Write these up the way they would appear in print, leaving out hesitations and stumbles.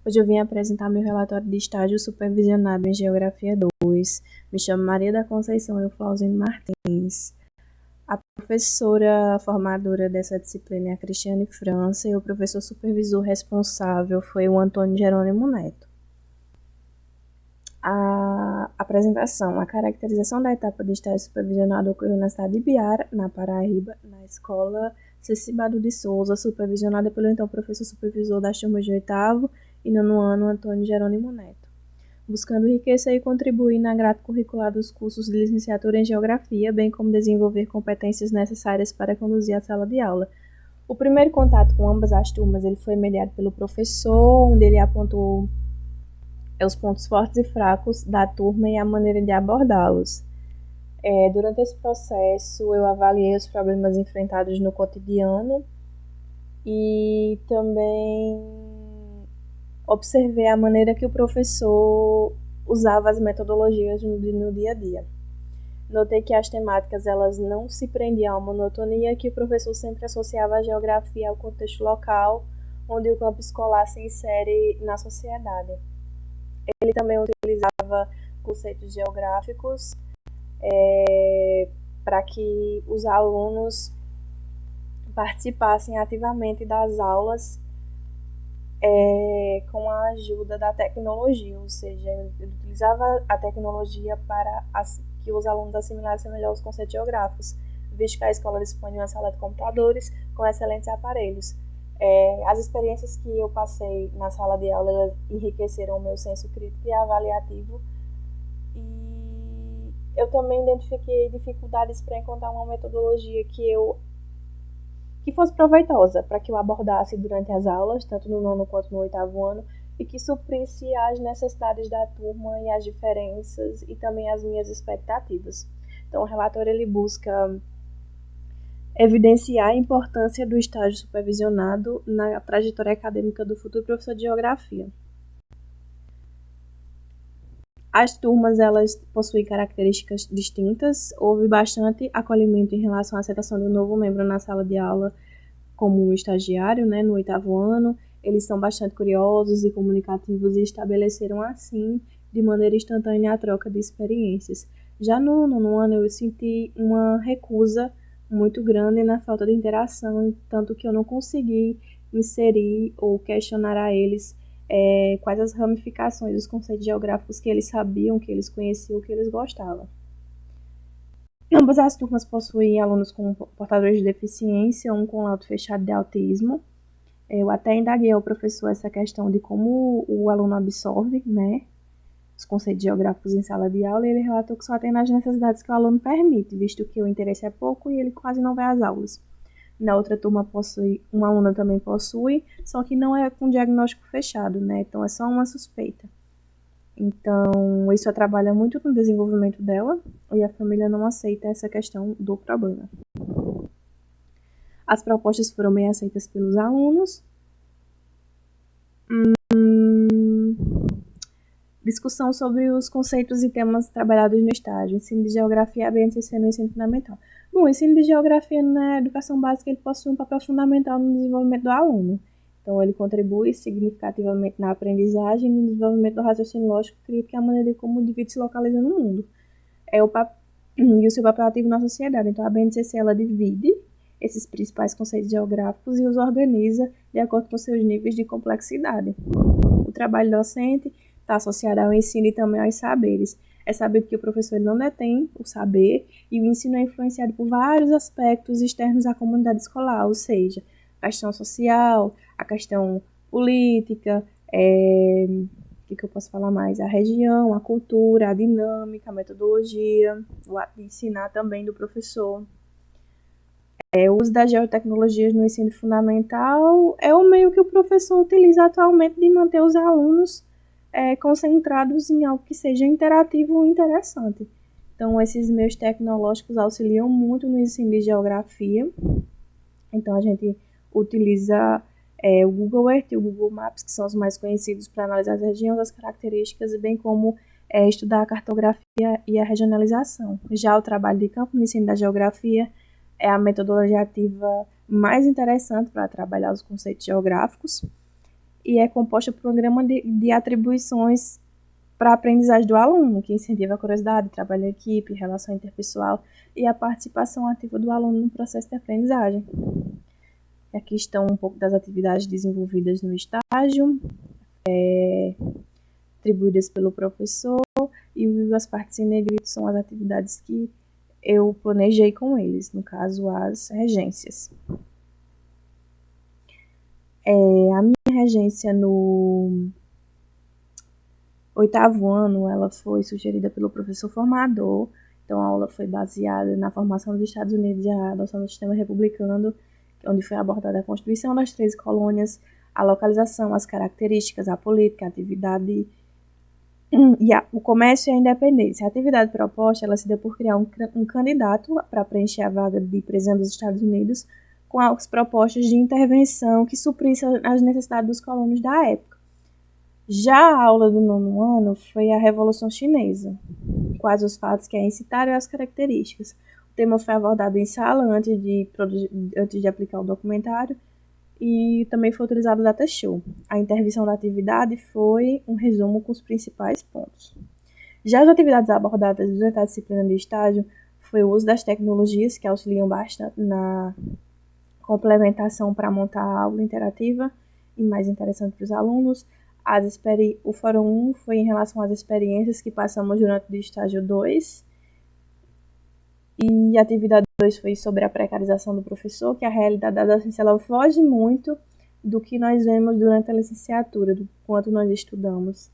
Hoje eu vim apresentar meu relatório de estágio supervisionado em Geografia 2. Me chamo Maria da Conceição Euflauzino Martins. A professora formadora dessa disciplina é a Cristiane França e o professor supervisor responsável foi o Antônio Jerônimo Neto. A apresentação. A caracterização da etapa de estágio supervisionado ocorreu na cidade de Biara, na Paraíba, na escola Cecibado de Souza, supervisionada pelo então professor supervisor das turmas de 8º e 9º ano, Antônio Jerônimo Neto, buscando enriquecer e contribuir na grade curricular dos cursos de licenciatura em Geografia, bem como desenvolver competências necessárias para conduzir a sala de aula. O primeiro contato com ambas as turmas ele foi mediado pelo professor, onde ele apontou os pontos fortes e fracos da turma e a maneira de abordá-los. Durante esse processo, eu avaliei os problemas enfrentados no cotidiano e também observei a maneira que o professor usava as metodologias no dia a dia. Notei que as temáticas elas não se prendiam a uma monotonia, que o professor sempre associava a geografia ao contexto local, onde o campo escolar se insere na sociedade. Ele também utilizava conceitos geográficos para que os alunos participassem ativamente das aulas com a ajuda da tecnologia, ou seja, ele utilizava a tecnologia para que os alunos assimilassem melhor os conceitos geográficos, visto que a escola dispõe de uma sala de computadores com excelentes aparelhos. As experiências que eu passei na sala de aula elas enriqueceram o meu senso crítico e avaliativo, e eu também identifiquei dificuldades para encontrar uma metodologia que fosse proveitosa para que eu abordasse durante as aulas, tanto no 9º quanto no 8º ano, e que suprisse as necessidades da turma e as diferenças e também as minhas expectativas. Então, o relatório ele busca evidenciar a importância do estágio supervisionado na trajetória acadêmica do futuro professor de Geografia. As turmas elas possuem características distintas. Houve bastante acolhimento em relação à aceitação de um novo membro na sala de aula como um estagiário, no 8º ano. Eles são bastante curiosos e comunicativos e estabeleceram, assim, de maneira instantânea a troca de experiências. Já no 9º ano eu senti uma recusa muito grande na falta de interação, tanto que eu não consegui inserir ou questionar a eles quais as ramificações dos conceitos geográficos que eles sabiam, que eles conheciam, que eles gostavam. Ambas as turmas possuem alunos com portadores de deficiência, um com laudo fechado de autismo. Eu até indaguei ao professor essa questão de como o aluno absorve, os conceitos geográficos em sala de aula, e ele relatou que só tem nas necessidades que o aluno permite, visto que o interesse é pouco e ele quase não vai às aulas. Na outra turma uma aluna também possui, só que não é com diagnóstico fechado, então é só uma suspeita. Então, isso atrapalha muito no desenvolvimento dela e a família não aceita essa questão do problema. As propostas foram bem aceitas pelos alunos. Discussão sobre os conceitos e temas trabalhados no estágio. Ensino de Geografia e BNCC no ensino fundamental. Bom, o ensino de Geografia na educação básica ele possui um papel fundamental no desenvolvimento do aluno. Então, ele contribui significativamente na aprendizagem e no desenvolvimento do raciocínio lógico crítico, que é a maneira como o indivíduo se localiza no mundo. E o seu papel ativo na sociedade. Então, a BNCC ela divide esses principais conceitos geográficos e os organiza de acordo com seus níveis de complexidade. O trabalho docente está associado ao ensino e também aos saberes. É sabido que o professor não detém o saber e o ensino é influenciado por vários aspectos externos à comunidade escolar, ou seja, a questão social, a questão política, o que eu posso falar mais? A região, a cultura, a dinâmica, a metodologia, o ato de ensinar também do professor. O uso das geotecnologias no ensino fundamental é o meio que o professor utiliza atualmente de manter os alunos concentrados em algo que seja interativo e interessante. Então, esses meios tecnológicos auxiliam muito no ensino de geografia. Então, a gente utiliza o Google Earth e o Google Maps, que são os mais conhecidos para analisar as regiões, as características, bem como estudar a cartografia e a regionalização. Já o trabalho de campo no ensino da geografia é a metodologia ativa mais interessante para trabalhar os conceitos geográficos. e é composta por um programa de atribuições para a aprendizagem do aluno, que incentiva a curiosidade, trabalho em equipe, relação interpessoal e a participação ativa do aluno no processo de aprendizagem. Aqui estão um pouco das atividades desenvolvidas no estágio, atribuídas pelo professor, e as partes em negrito são as atividades que eu planejei com eles, no caso, as regências. A minha regência no 8º ano, ela foi sugerida pelo professor formador, então a aula foi baseada na formação dos Estados Unidos e a adoção do sistema republicano, onde foi abordada a Constituição das 13 colônias, a localização, as características, a política, a atividade o comércio e a independência. A atividade proposta, ela se deu por criar um candidato para preencher a vaga de presidente dos Estados Unidos com as propostas de intervenção que suprissem as necessidades dos colonos da época. Já a aula do 9º ano foi a Revolução Chinesa, quais os fatos que a incitaram e as características. O tema foi abordado em sala antes de aplicar o documentário e também foi utilizado o data show. A intervenção da atividade foi um resumo com os principais pontos. Já as atividades abordadas durante a disciplina de estágio foi o uso das tecnologias, que auxiliam bastante na complementação para montar a aula interativa e mais interessante para os alunos. O Fórum 1 foi em relação às experiências que passamos durante o estágio 2. E a atividade 2 foi sobre a precarização do professor, que a realidade da docência ela foge muito do que nós vemos durante a licenciatura, do quanto nós estudamos.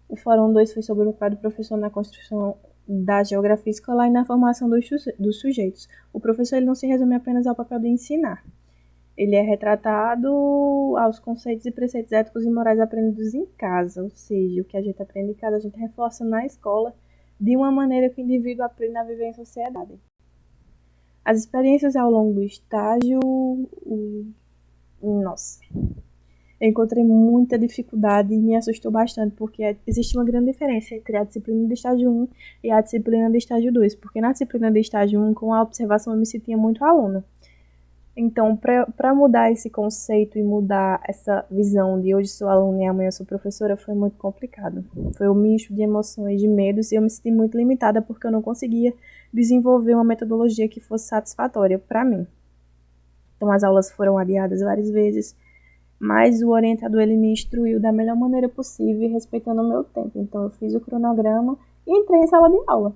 O Fórum 2 foi sobre o papel do professor na construção da geografia escolar e na formação dos sujeitos. O professor ele não se resume apenas ao papel de ensinar. Ele é retratado aos conceitos e preceitos éticos e morais aprendidos em casa, ou seja, o que a gente aprende em casa, a gente reforça na escola de uma maneira que o indivíduo aprende a viver em sociedade. As experiências ao longo do estágio, eu encontrei muita dificuldade e me assustou bastante, porque existe uma grande diferença entre a disciplina de estágio 1 e a disciplina de estágio 2, porque na disciplina de estágio 1, com a observação, eu me sentia muito aluna. Então, para mudar esse conceito e mudar essa visão de hoje sou aluna e amanhã sou professora, foi muito complicado. Foi um misto de emoções, de medos, e eu me senti muito limitada porque eu não conseguia desenvolver uma metodologia que fosse satisfatória para mim. Então, as aulas foram adiadas várias vezes, mas o orientador ele me instruiu da melhor maneira possível, respeitando o meu tempo. Então, eu fiz o cronograma e entrei em sala de aula.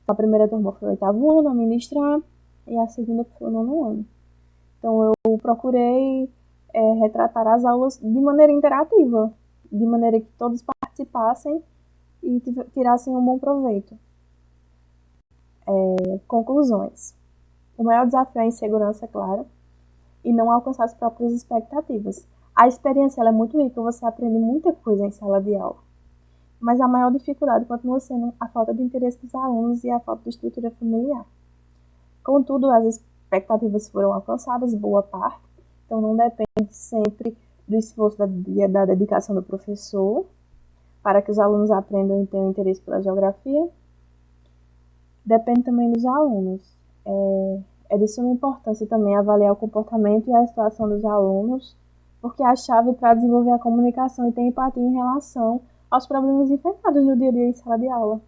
A primeira turma foi o 8º ano a ministrar, e a segunda foi o 9º ano. Então, eu procurei retratar as aulas de maneira interativa, de maneira que todos participassem e tirassem um bom proveito. Conclusões. O maior desafio é a insegurança, claro, e não alcançar as próprias expectativas. A experiência ela é muito rica, você aprende muita coisa em sala de aula, mas a maior dificuldade continua sendo a falta de interesse dos alunos e a falta de estrutura familiar. Contudo, as expectativas foram alcançadas, boa parte, então não depende sempre do esforço da dedicação do professor para que os alunos aprendam e tenham interesse pela geografia. Depende também dos alunos. É de suma importância também avaliar o comportamento e a situação dos alunos, porque é a chave para desenvolver a comunicação e ter empatia em relação aos problemas enfrentados no dia a dia em sala de aula.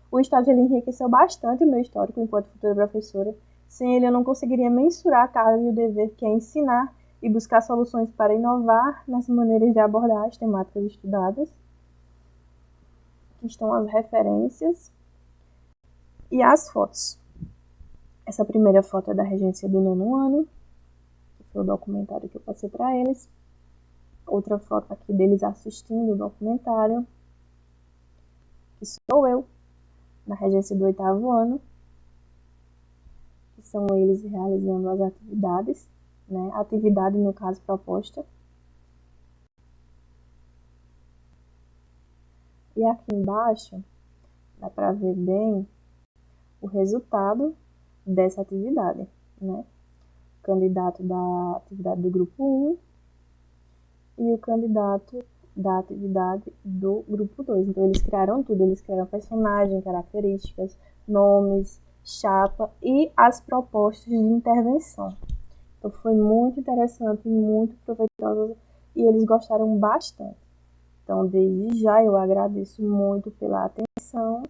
O estágio ele enriqueceu bastante o meu histórico enquanto futura professora. Sem ele, eu não conseguiria mensurar a carga e o dever que é ensinar e buscar soluções para inovar nas maneiras de abordar as temáticas estudadas. Aqui estão as referências e as fotos. Essa primeira foto é da regência do 9º ano, que foi o documentário que eu passei para eles. Outra foto aqui deles assistindo o documentário, que sou eu, na regência do 8º ano. São eles realizando as atividades, né? A atividade, no caso, proposta. E aqui embaixo, dá para ver bem o resultado dessa atividade, né? O candidato da atividade do grupo 1 e o candidato da atividade do grupo 2. Então, eles criaram tudo. Eles criaram personagem, características, nomes, chapa e as propostas de intervenção. Então foi muito interessante, muito proveitoso e eles gostaram bastante. Então, desde já, eu agradeço muito pela atenção.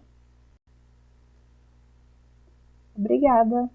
Obrigada!